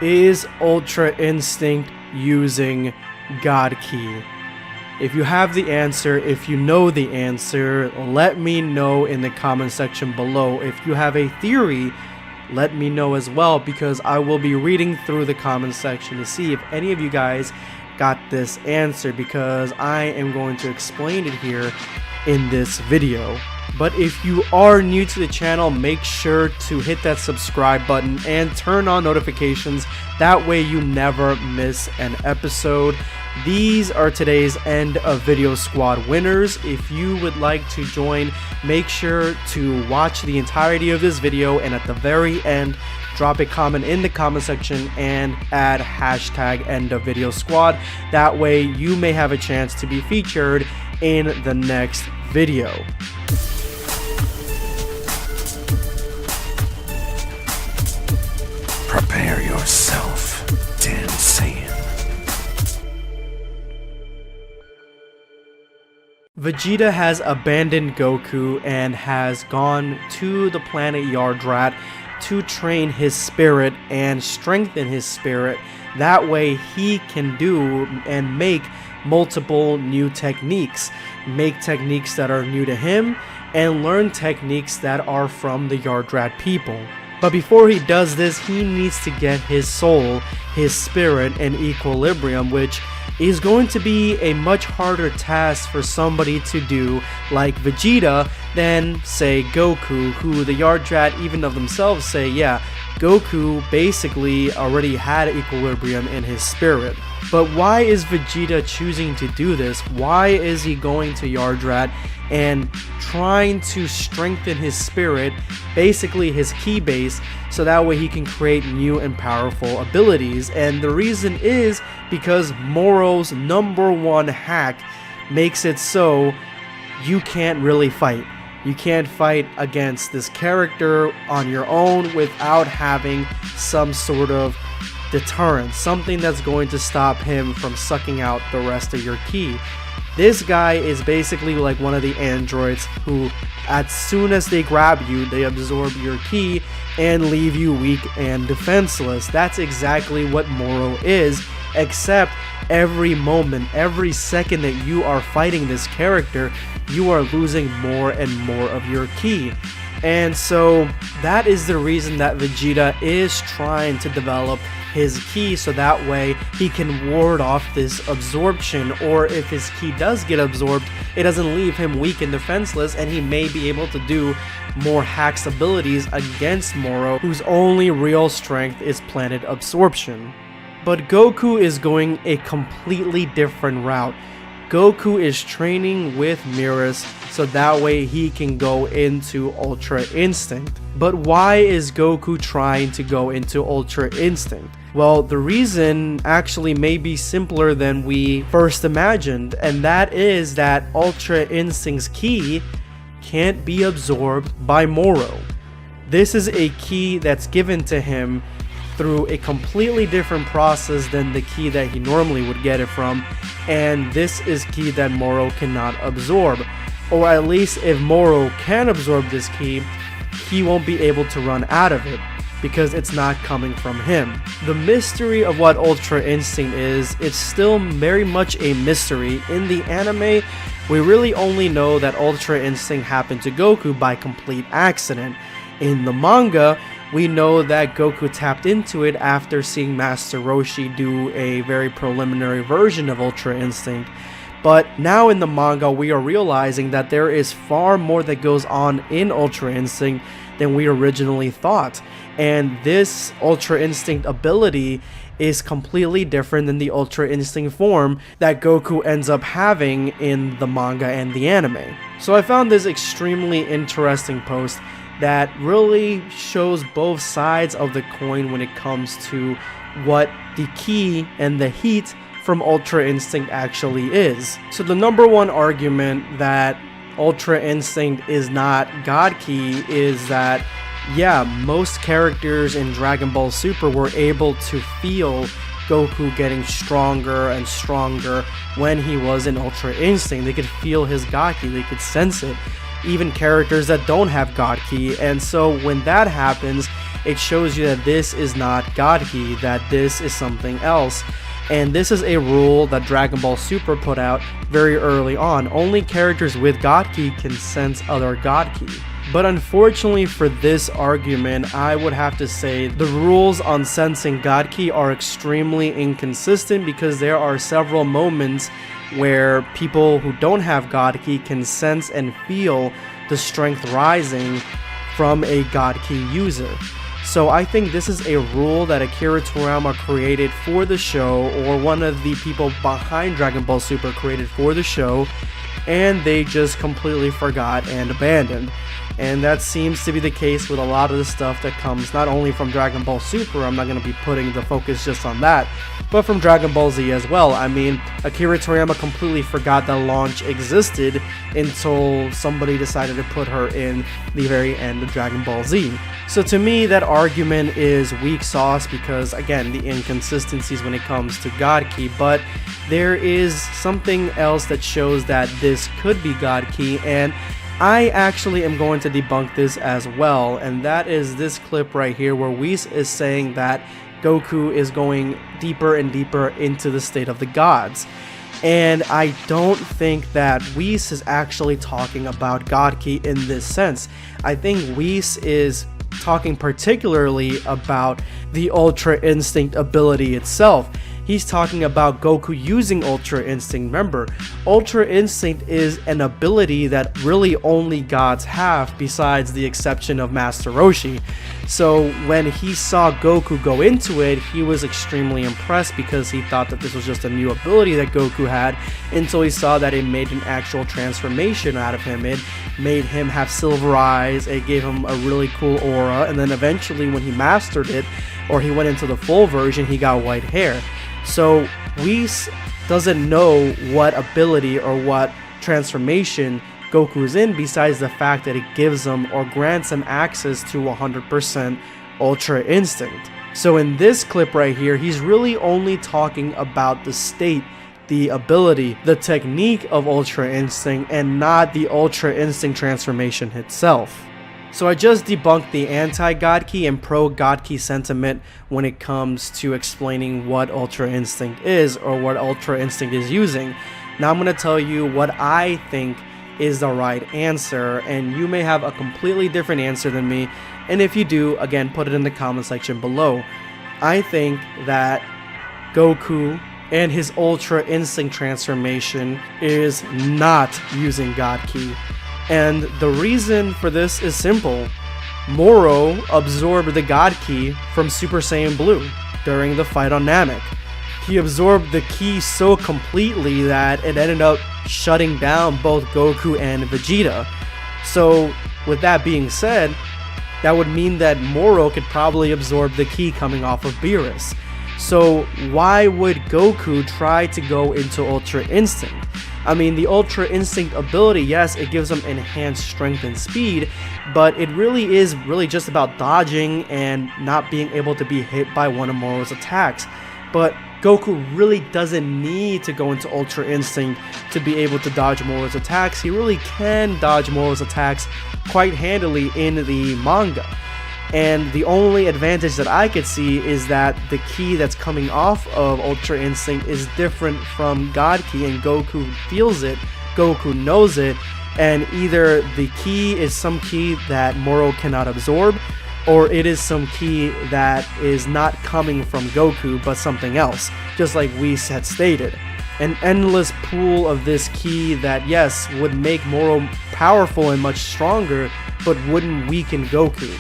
Is Ultra Instinct using God Ki? If you have the answer, if you know the answer, let me know in the comment section below. If you have a theory, let me know as well, because I will be reading through the comment section to see if any of you guys got this answer, because I am going to explain it here in this video. But if you are new to the channel, make sure to hit that subscribe button and turn on notifications. That way you never miss an episode. These are today's end of video squad winners. If you would like to join, make sure to watch the entirety of this video, and at the very end, drop a comment in the comment section and add hashtag end of video squad. That way you may have a chance to be featured in the next video. Prepare yourself, Dan Saiyan. Vegeta has abandoned Goku and has gone to the planet Yardrat to train his spirit and strengthen his spirit. That way he can do and make multiple new techniques. Make techniques that are new to him and learn techniques that are from the Yardrat people. But before he does this, he needs to get his soul, his spirit, in equilibrium, which is going to be a much harder task for somebody to do like Vegeta than, say, Goku, who the Yardrat even of themselves say, yeah, Goku basically already had equilibrium in his spirit. But why is Vegeta choosing to do this? Why is he going to Yardrat and trying to strengthen his spirit, basically his ki base, so that way he can create new and powerful abilities? And the reason is because Moro's #1 hack makes it so you can't really fight. You can't fight against this character on your own without having some sort of deterrent, something that's going to stop him from sucking out the rest of your ki. This guy is basically like one of the androids who, as soon as they grab you, they absorb your ki and leave you weak and defenseless. That's exactly what Moro is, except every moment, every second that you are fighting this character, you are losing more and more of your ki. And so that is the reason that Vegeta is trying to develop his ki, so that way he can ward off this absorption, or if his ki does get absorbed, it doesn't leave him weak and defenseless, and he may be able to do more hacks abilities against Moro, whose only real strength is planet absorption. But Goku is going a completely different route. Goku is training with Mirrors so that way he can go into Ultra Instinct. But why is Goku trying to go into Ultra Instinct? Well, the reason actually may be simpler than we first imagined, and that is that Ultra Instinct's ki can't be absorbed by Moro. This is a ki that's given to him through a completely different process than the ki that he normally would get it from, and this is ki that Moro cannot absorb. Or at least if Moro can absorb this ki, he won't be able to run out of it, because it's not coming from him. The mystery of what Ultra Instinct is, it's still very much a mystery. In the anime, we really only know that Ultra Instinct happened to Goku by complete accident. In the manga, we know that Goku tapped into it after seeing Master Roshi do a very preliminary version of Ultra Instinct. But now in the manga, we are realizing that there is far more that goes on in Ultra Instinct than we originally thought. And this Ultra Instinct ability is completely different than the Ultra Instinct form that Goku ends up having in the manga and the anime. So I found this extremely interesting post that really shows both sides of the coin when it comes to what the ki and the heat from Ultra Instinct actually is. So the #1 argument that Ultra Instinct is not God Ki is that, yeah, most characters in Dragon Ball Super were able to feel Goku getting stronger and stronger when he was in Ultra Instinct. They could feel his God Ki, they could sense it. Even characters that don't have God Ki. And so when that happens, it shows you that this is not God Ki, that this is something else. And this is a rule that Dragon Ball Super put out very early on. Only characters with God Ki can sense other God Ki. But unfortunately for this argument, I would have to say the rules on sensing God Ki are extremely inconsistent, because there are several moments where people who don't have God Ki can sense and feel the strength rising from a God Ki user. So I think this is a rule that Akira Toriyama created for the show, or one of the people behind Dragon Ball Super created for the show, and they just completely forgot and abandoned. And that seems to be the case with a lot of the stuff that comes not only from Dragon Ball Super, I'm not going to be putting the focus just on that, but from Dragon Ball Z as well. I mean, Akira Toriyama completely forgot that Launch existed until somebody decided to put her in the very end of Dragon Ball Z. So to me, that argument is weak sauce because, again, the inconsistencies when it comes to God Ki, but there is something else that shows that this could be God Ki, and I actually am going to debunk this as well, and that is this clip right here where Whis is saying that Goku is going deeper and deeper into the state of the gods. And I don't think that Whis is actually talking about God Ki in this sense. I think Whis is talking particularly about the Ultra Instinct ability itself. He's talking about Goku using Ultra Instinct. Remember, Ultra Instinct is an ability that really only gods have, besides the exception of Master Roshi. So when he saw Goku go into it, he was extremely impressed because he thought that this was just a new ability that Goku had, until he saw that it made an actual transformation out of him. It made him have silver eyes, it gave him a really cool aura, and then eventually when he mastered it, or he went into the full version, he got white hair. So Whis doesn't know what ability or what transformation Goku's in, besides the fact that it gives him or grants him access to 100% Ultra Instinct. So in this clip right here, he's really only talking about the state, the ability, the technique of Ultra Instinct, and not the Ultra Instinct transformation itself. So I just debunked the anti-God Ki and pro-God Ki sentiment when it comes to explaining what Ultra Instinct is, or what Ultra Instinct is using. Now I'm going to tell you what I think is the right answer, and you may have a completely different answer than me, and if you do, again, put it in the comment section below. I think that Goku and his Ultra Instinct transformation is not using God Ki. And the reason for this is simple. Moro absorbed the God Ki from Super Saiyan Blue during the fight on Namek. He absorbed the Ki so completely that it ended up shutting down both Goku and Vegeta. So with that being said, that would mean that Moro could probably absorb the Ki coming off of Beerus. So why would Goku try to go into Ultra Instinct? I mean, the Ultra Instinct ability, yes, it gives him enhanced strength and speed, but it really is just about dodging and not being able to be hit by one of Moro's attacks. But Goku really doesn't need to go into Ultra Instinct to be able to dodge Moro's attacks. He really can dodge Moro's attacks quite handily in the manga. And the only advantage that I could see is that the Ki that's coming off of Ultra Instinct is different from God Ki, and Goku feels it, Goku knows it, and either the Ki is some Ki that Moro cannot absorb, or it is some Ki that is not coming from Goku but something else, just like Whis had stated. An endless pool of this Ki that, yes, would make Moro powerful and much stronger, but wouldn't weaken Goku.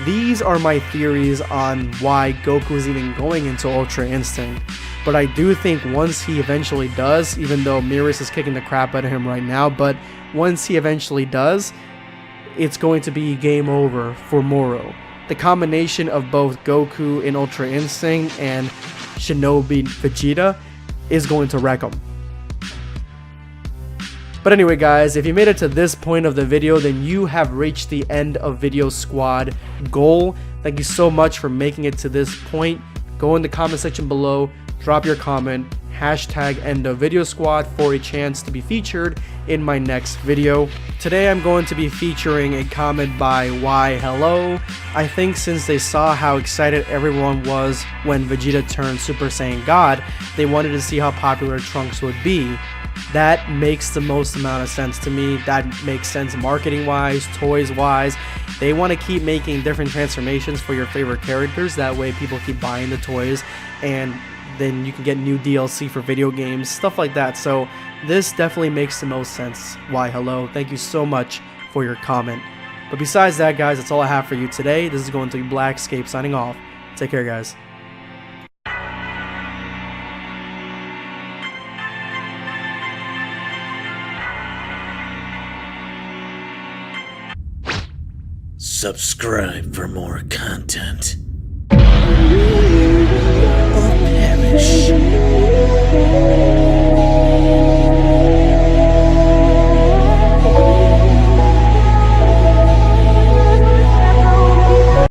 These are my theories on why Goku is even going into Ultra Instinct. But I do think once he eventually does, even though Beerus is kicking the crap out of him right now, but once he eventually does, it's going to be game over for Moro. The combination of both Goku in Ultra Instinct and Shinobi Vegeta is going to wreck him. But anyway guys, if you made it to this point of the video, then you have reached the end of Video Squad goal. Thank you so much for making it to this point. Go in the comment section below, drop your comment, hashtag End of Video Squad for a chance to be featured in my next video. Today I'm going to be featuring a comment by Why Hello. I think since they saw how excited everyone was when Vegeta turned Super Saiyan God, they wanted to see how popular Trunks would be. That makes the most amount of sense to me. That makes sense marketing wise, toys wise. They want to keep making different transformations for your favorite characters. That way people keep buying the toys, and then you can get new DLC for video games, stuff like that. So this definitely makes the most sense. Why hello, thank you so much for your comment. But besides that, guys, that's all I have for you today. This is going to be Blackscape signing off. Take care, guys. Subscribe for more content. Or perish.